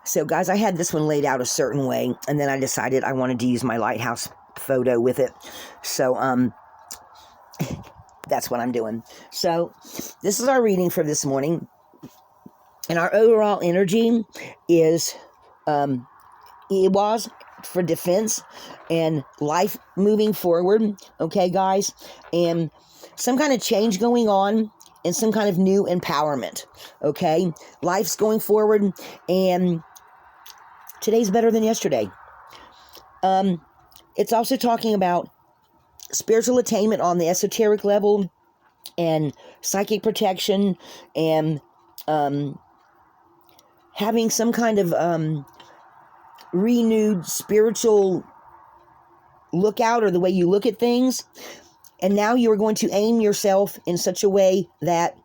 So guys, I had this one laid out a certain way, and then I decided I wanted to use my lighthouse photo with it. So that's what I'm doing. So this is our reading for this morning, and our overall energy is it was for defense and life moving forward. Okay, guys, and some kind of change going on and some kind of new empowerment. Okay, life's going forward, and today's better than yesterday. It's also talking about spiritual attainment on the esoteric level and psychic protection and having some kind of renewed spiritual lookout or the way you look at things. And now you are going to aim yourself in such a way that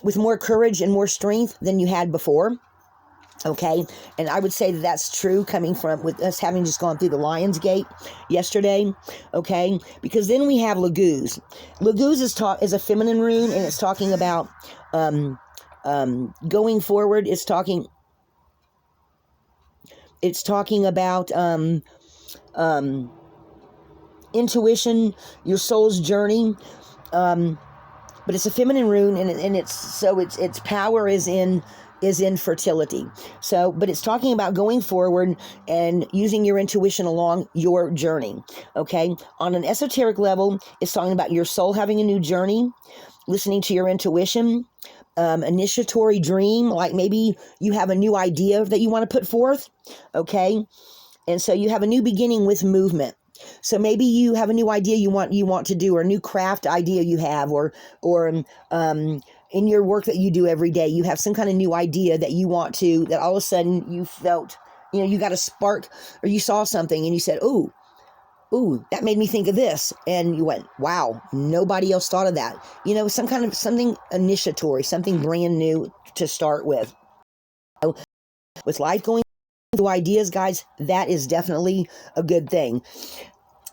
with more courage and more strength than you had before. Okay, and I would say that that's true coming from with us having just gone through the Lionsgate yesterday. Okay, because then we have Laguz. Laguz is a feminine rune, and it's talking about going forward. It's talking about intuition, your soul's journey. But it's a feminine rune, and its power is in fertility. So, but it's talking about going forward and using your intuition along your journey. Okay, on an esoteric level, it's talking about your soul having a new journey, listening to your intuition, initiatory dream, like maybe you have a new idea that you want to put forth. Okay, and so you have a new beginning with movement. So maybe you have a new idea you want to do, or a new craft idea you have, or in your work that you do every day, you have some kind of new idea that you want to, that all of a sudden you felt, you got a spark, or you saw something and you said, ooh, that made me think of this. And you went, wow, nobody else thought of that. Something initiatory, something brand new to start with. So, with life going through ideas, guys, that is definitely a good thing.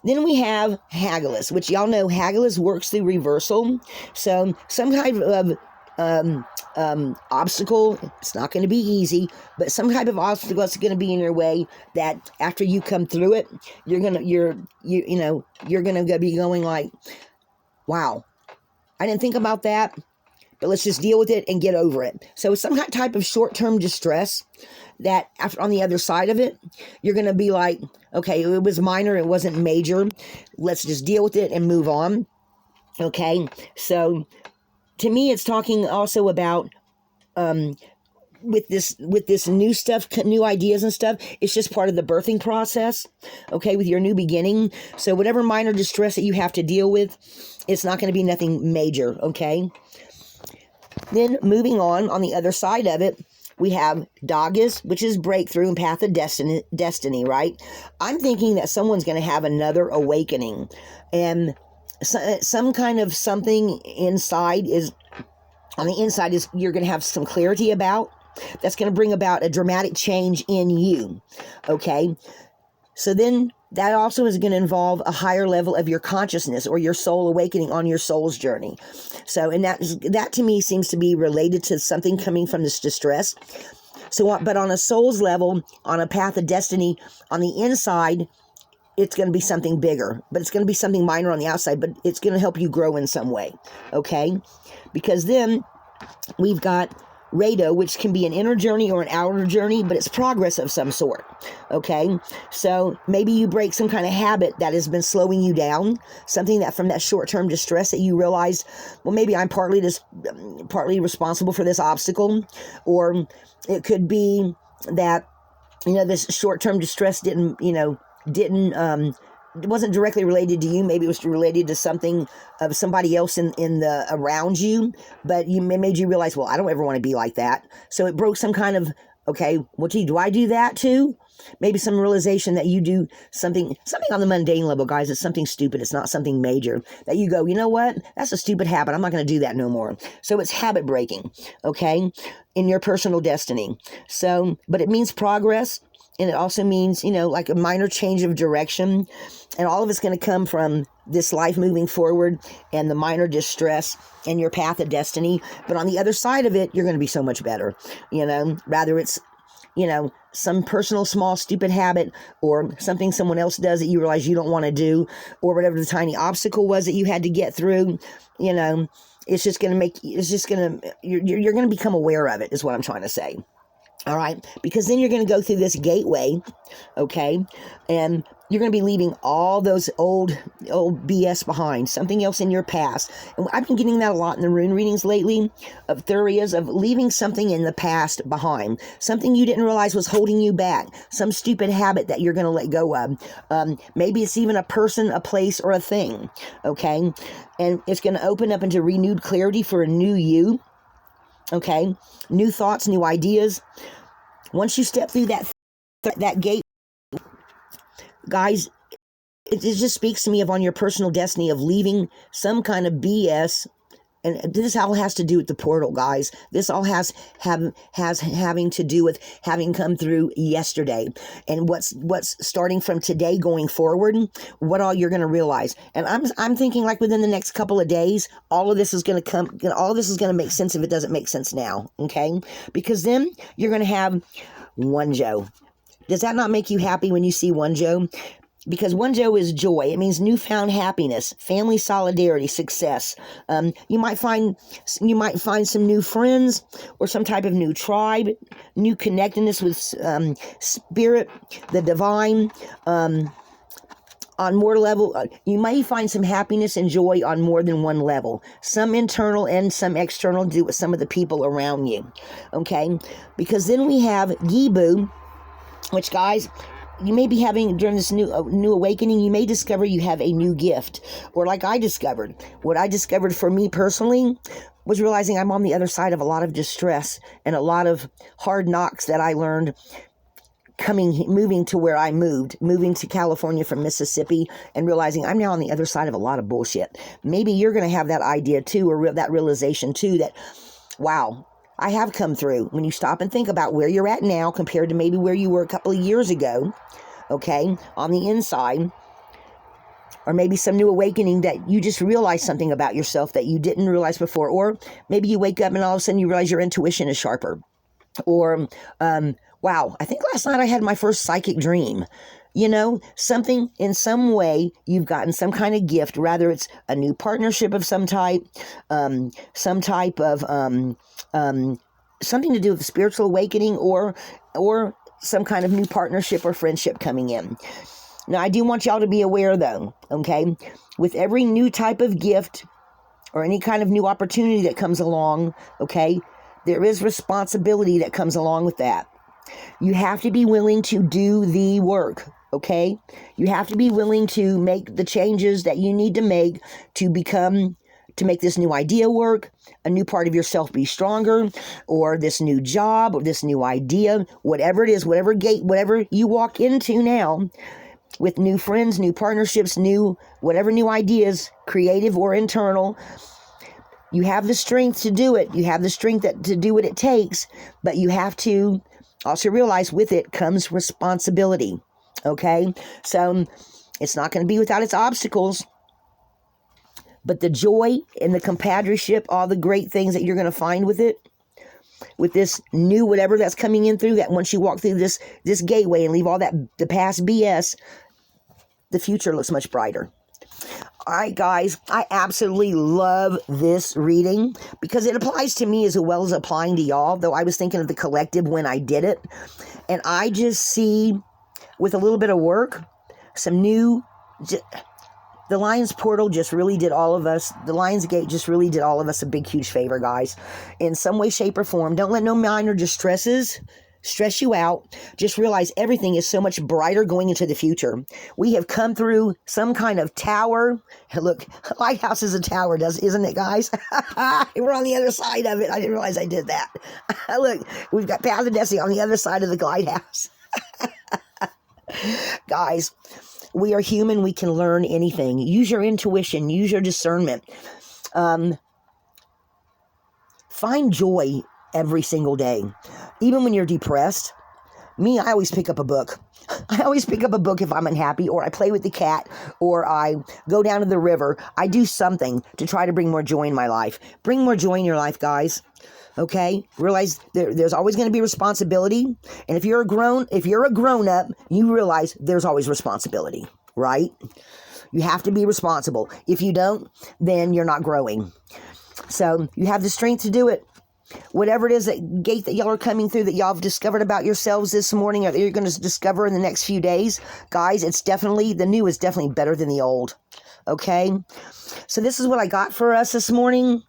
Then we have Hagglis, which y'all know Hagglis works through reversal. So some kind of obstacle, it's not going to be easy, but some type of obstacle that's going to be in your way, that after you come through it, you're gonna be going like, wow, I didn't think about that, but let's just deal with it and get over it. So it's some type of short-term distress that after, on the other side of it, you're going to be like, okay, it was minor, it wasn't major. Let's just deal with it and move on. Okay, so to me, it's talking also about with this new stuff, new ideas and stuff. It's just part of the birthing process. Okay, with your new beginning. So whatever minor distress that you have to deal with, it's not going to be nothing major. Okay. Then moving on the other side of it, we have Dagas, which is breakthrough and path of destiny, right? I'm thinking that someone's going to have another awakening, and some kind of something inside is you're going to have some clarity about, that's going to bring about a dramatic change in you. Okay. So then that also is going to involve a higher level of your consciousness or your soul awakening on your soul's journey. So, and that to me seems to be related to something coming from this distress. So, but on a soul's level, on a path of destiny, on the inside, it's going to be something bigger, but it's going to be something minor on the outside, but it's going to help you grow in some way. Okay. Because then we've got Rado, which can be an inner journey or an outer journey, but it's progress of some sort. Okay, so maybe you break some kind of habit that has been slowing you down, something that from that short-term distress that you realize, well, maybe I'm partly responsible for this obstacle, or it could be that this short-term distress it wasn't directly related to you. Maybe it was related to something of somebody else in the around you, but made you realize, well, I don't ever want to be like that. So it broke some kind of, okay, what do I do that too? Maybe some realization that you do something on the mundane level, guys. It's something stupid. It's not something major that you go, you know what? That's a stupid habit. I'm not going to do that no more. So it's habit breaking, okay, in your personal destiny. So, but it means progress. and it also means, like a minor change of direction. And all of it's going to come from this life moving forward and the minor distress and your path of destiny. But on the other side of it, you're going to be so much better, rather it's, some personal, small, stupid habit or something someone else does that you realize you don't want to do, or whatever the tiny obstacle was that you had to get through, it's just going to you're going to become aware of it, is what I'm trying to say. All right, because then you're going to go through this gateway, okay, and you're going to be leaving all those old BS behind, something else in your past. And I've been getting that a lot in the rune readings lately, of areas of leaving something in the past behind, something you didn't realize was holding you back, some stupid habit that you're going to let go of. Maybe it's even a person, a place, or a thing, okay, and it's going to open up into renewed clarity for a new you. Okay, new thoughts, new ideas. Once you step through that gate, guys, it just speaks to me of on your personal destiny of leaving some kind of BS. And this all has to do with the portal, guys. This all has having to do with having come through yesterday, and what's starting from today going forward. What all you're going to realize, and I'm thinking like within the next couple of days, all of this is going to come. All of this is going to make sense if it doesn't make sense now. Okay, because then you're going to have one Joe. Does that not make you happy when you see one Joe? Because one Joe is joy. It means newfound happiness, family solidarity, success. You might find some new friends or some type of new tribe, new connectedness with spirit, the divine. On more level, you may find some happiness and joy on more than one level. Some internal and some external, to do with some of the people around you. Okay, because then we have Gibu, which, guys, you may be having during this new awakening, you may discover you have a new gift. Or like I discovered. What I discovered for me personally was realizing I'm on the other side of a lot of distress and a lot of hard knocks that I learned moving to where I moving to California from Mississippi, and realizing I'm now on the other side of a lot of bullshit. Maybe you're going to have that idea too, or that realization too, that, wow, I have come through. When you stop and think about where you're at now compared to maybe where you were a couple of years ago, okay, on the inside, or maybe some new awakening that you just realize something about yourself that you didn't realize before, or maybe you wake up and all of a sudden you realize your intuition is sharper, or, wow, I think last night I had my first psychic dream. Something in some way you've gotten some kind of gift, rather it's a new partnership of some type of something to do with spiritual awakening, or some kind of new partnership or friendship coming in. Now, I do want y'all to be aware, though, okay, with every new type of gift or any kind of new opportunity that comes along, okay, there is responsibility that comes along with that. You have to be willing to do the work, okay? You have to be willing to make the changes that you need to make to make this new idea work, a new part of yourself be stronger, or this new job, or this new idea, whatever it is, whatever gate, whatever you walk into now, with new friends, new partnerships, whatever new ideas, creative or internal, you have the strength to do it. You have the strength to do what it takes, but you have to also realize with it comes responsibility, okay? So it's not going to be without its obstacles, but the joy and the compadreship, all the great things that you're going to find with it, with this new whatever that's coming in through that, once you walk through this gateway and leave all that, the past BS, the future looks much brighter. All right, guys, I absolutely love this reading because it applies to me as well as applying to y'all, though I was thinking of the collective when I did it. And I just see, with a little bit of work, some new... The Lions Portal just really did all of us, the Lionsgate just really did all of us a big, huge favor, guys. In some way, shape, or form. Don't let no minor distresses stress you out. Just realize everything is so much brighter going into the future. We have come through some kind of tower. Look, lighthouse is a tower, isn't it, guys? We're on the other side of it. I didn't realize I did that. Look, we've got Path of Destiny on the other side of the lighthouse. Guys, we are human. We can learn anything. Use your intuition. Use your discernment. Find joy every single day. Even when you're depressed, Me, I always pick up a book. I always pick up a book if I'm unhappy, or I play with the cat, or I go down to the river. I do something to try to bring more joy in my life. Bring more joy in your life, guys. Okay? Realize there's always going to be responsibility. And if you're a grown up, you realize there's always responsibility, right? You have to be responsible. If you don't, then you're not growing. So you have the strength to do it. Whatever it is, that gate that y'all are coming through, that y'all have discovered about yourselves this morning, or that you're going to discover in the next few days, guys, the new is definitely better than the old. Okay? So this is what I got for us this morning.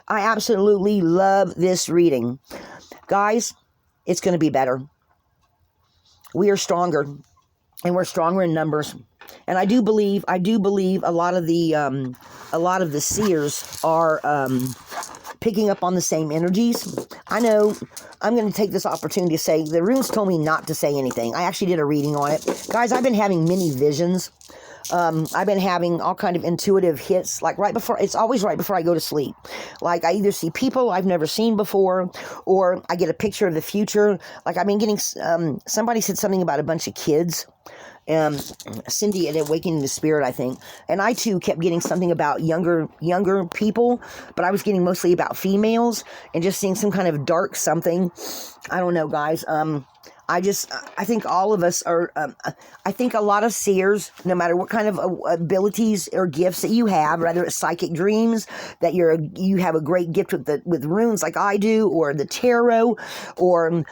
I absolutely love this reading. Guys, it's going to be better. We are stronger, and we're stronger in numbers. And I do believe a lot of the seers are picking up on the same energies. I know I'm going to take this opportunity to say, the runes told me not to say anything. I actually did a reading on it. Guys, I've been having many visions. I've been having all kind of intuitive hits, like it's always right before I go to sleep. Like I either see people I've never seen before, or I get a picture of the future. Like I've been getting, somebody said something about a bunch of kids. Cindy at Awakening the Spirit, I think. And I too kept getting something about younger people, but I was getting mostly about females, and just seeing some kind of dark something. I don't know, guys. I think all of us are, I think a lot of seers, no matter what kind of abilities or gifts that you have, whether it's psychic dreams, that you have a great gift with runes like I do, or the tarot, or,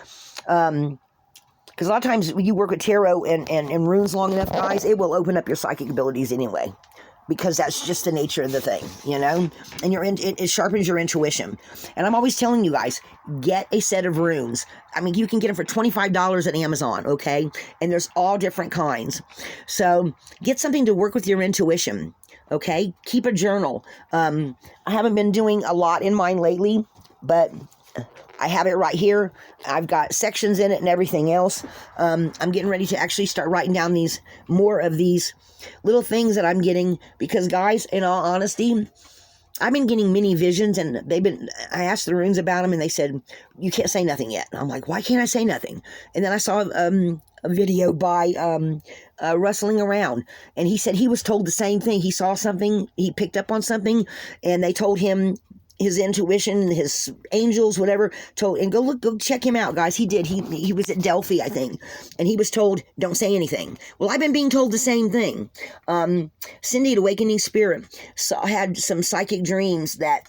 because a lot of times when you work with tarot and runes long enough, guys, it will open up your psychic abilities anyway. Because that's just the nature of the thing, you know? And it sharpens your intuition. And I'm always telling you guys, get a set of runes. I mean, you can get them for $25 at Amazon, okay? And there's all different kinds. So get something to work with your intuition, okay? Keep a journal. I haven't been doing a lot in mine lately, but I have it right here. I've got sections in it and everything else. I'm getting ready to actually start writing down more of these little things that I'm getting, because guys, in all honesty, I've been getting many visions, and I asked the runes about them, and they said, you can't say nothing yet. And I'm like, why can't I say nothing? And then I saw a video by Rustling Around, and he said he was told the same thing. He saw something, he picked up on something, and they told him, his intuition, his angels, whatever, and go check him out, guys. He did. He was at Delphi, I think, and he was told, don't say anything. Well, I've been being told the same thing. Cindy at Awakening Spirit had some psychic dreams that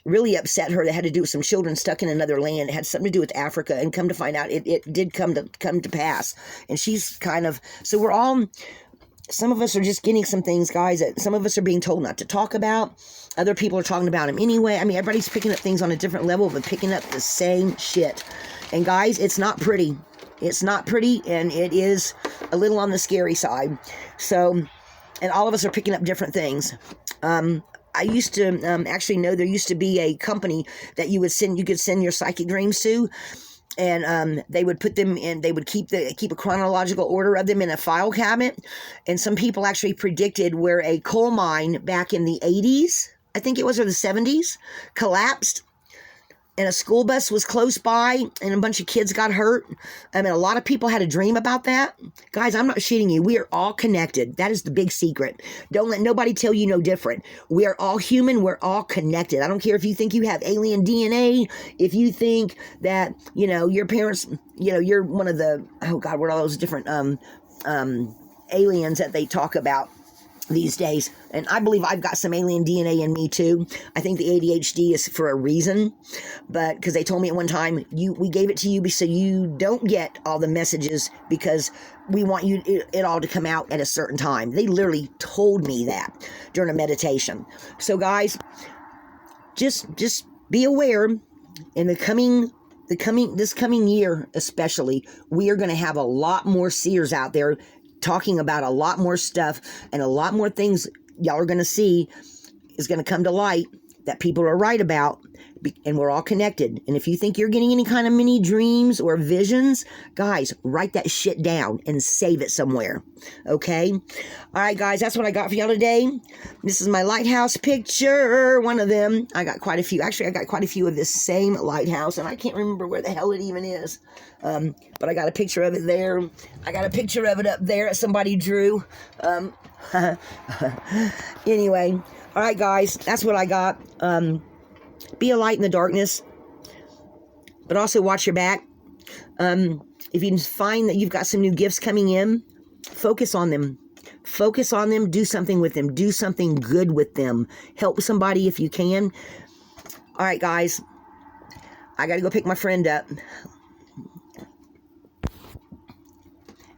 really upset her, that had to do with some children stuck in another land. It had something to do with Africa, and come to find out, it did come to pass. And she's kind of, so we're all, some of us are just getting some things, guys, that some of us are being told not to talk about. Other people are talking about them anyway. I mean, everybody's picking up things on a different level, but picking up the same shit. And guys, it's not pretty. It's not pretty, and it is a little on the scary side. So, and all of us are picking up different things. I used to actually know there used to be a company that you could send your psychic dreams to. And they would put them in, they would keep a chronological order of them in a file cabinet. And some people actually predicted where a coal mine back in the 80s, I think it was, or the 70s, collapsed. And a school bus was close by, and a bunch of kids got hurt. I mean, a lot of people had a dream about that. Guys, I'm not shitting you. We are all connected. That is the big secret. Don't let nobody tell you no different. We are all human. We're all connected. I don't care if you think you have alien DNA, if you think that, your parents, you're one of the, oh God, what are all those different aliens that they talk about these days. And I believe I've got some alien DNA in me too. I think the ADHD is for a reason, but because they told me at one time, we gave it to you so you don't get all the messages, because we want it all to come out at a certain time. They literally told me that during a meditation. So guys, just be aware. In this coming year especially, we are going to have a lot more seers out there talking about a lot more stuff, and a lot more things y'all are going to see is going to come to light that people are right about. And we're all connected. And if you think you're getting any kind of mini dreams or visions, guys, write that shit down and save it somewhere. Okay? All right, guys, that's what I got for y'all today. This is my lighthouse picture, one of them. I got quite a few. Actually, I got quite a few of this same lighthouse, and I can't remember where the hell it even is. But I got a picture of it there. I got a picture of it up there that somebody drew. Anyway, all right, guys, that's what I got. Be a light in the darkness, but also watch your back. If you find that you've got some new gifts coming in, focus on them. Focus on them. Do something with them. Do something good with them. Help somebody if you can. All right, guys, I got to go pick my friend up.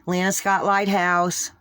Lana Scott Lighthouse.